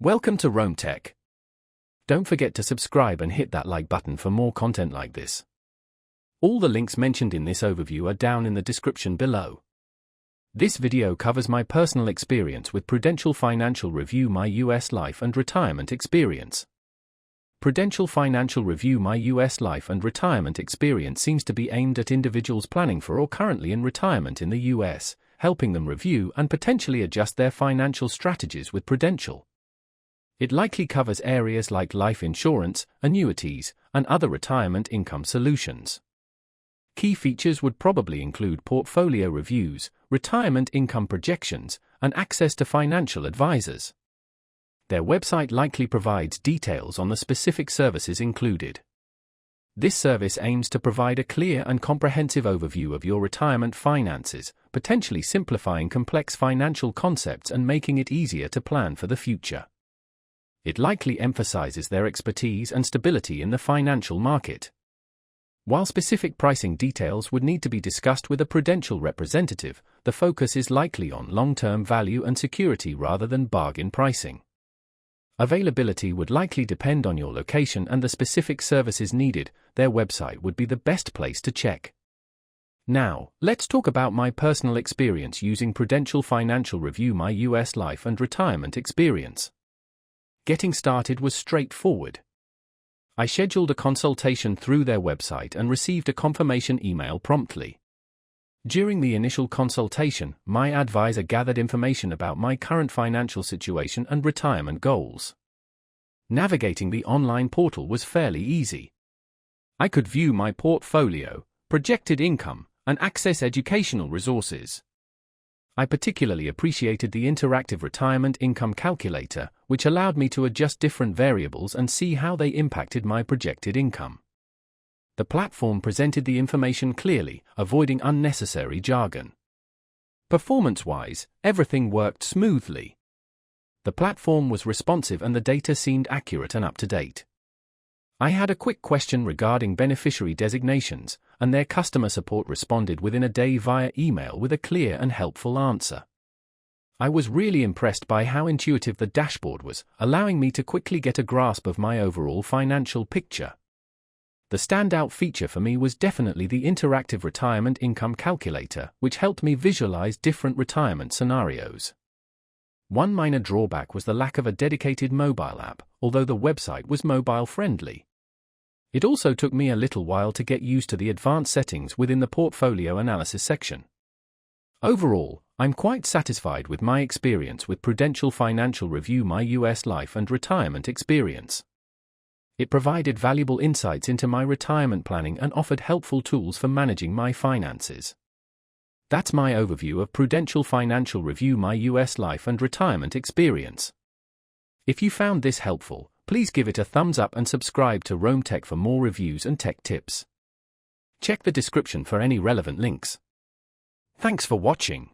Welcome to Rome Tech. Don't forget to subscribe and hit that like button for more content like this. All the links mentioned in this overview are down in the description below. This video covers my personal experience with Prudential Financial Review My US Life and Retirement Experience. Prudential Financial Review My US Life and Retirement Experience seems to be aimed at individuals planning for or currently in retirement in the US, helping them review and potentially adjust their financial strategies with Prudential. It likely covers areas like life insurance, annuities, and other retirement income solutions. Key features would probably include portfolio reviews, retirement income projections, and access to financial advisors. Their website likely provides details on the specific services included. This service aims to provide a clear and comprehensive overview of your retirement finances, potentially simplifying complex financial concepts and making it easier to plan for the future. It likely emphasizes their expertise and stability in the financial market. While specific pricing details would need to be discussed with a Prudential representative, the focus is likely on long-term value and security rather than bargain pricing. Availability would likely depend on your location and the specific services needed. Their website would be the best place to check. Now, let's talk about my personal experience using Prudential Financial Review My US Life and Retirement Experience. Getting started was straightforward. I scheduled a consultation through their website and received a confirmation email promptly. During the initial consultation, my advisor gathered information about my current financial situation and retirement goals. Navigating the online portal was fairly easy. I could view my portfolio, projected income, and access educational resources. I particularly appreciated the interactive retirement income calculator, which allowed me to adjust different variables and see how they impacted my projected income. The platform presented the information clearly, avoiding unnecessary jargon. Performance-wise, everything worked smoothly. The platform was responsive and the data seemed accurate and up-to-date. I had a quick question regarding beneficiary designations, and their customer support responded within a day via email with a clear and helpful answer. I was really impressed by how intuitive the dashboard was, allowing me to quickly get a grasp of my overall financial picture. The standout feature for me was definitely the interactive retirement income calculator, which helped me visualize different retirement scenarios. One minor drawback was the lack of a dedicated mobile app, although the website was mobile-friendly. It also took me a little while to get used to the advanced settings within the portfolio analysis section. Overall, I'm quite satisfied with my experience with Prudential Financial Review My US Life and Retirement Experience. It provided valuable insights into my retirement planning and offered helpful tools for managing my finances. That's my overview of Prudential Financial Review My US Life and Retirement Experience. If you found this helpful, please give it a thumbs up and subscribe to Rome Tech for more reviews and tech tips. Check the description for any relevant links. Thanks for watching.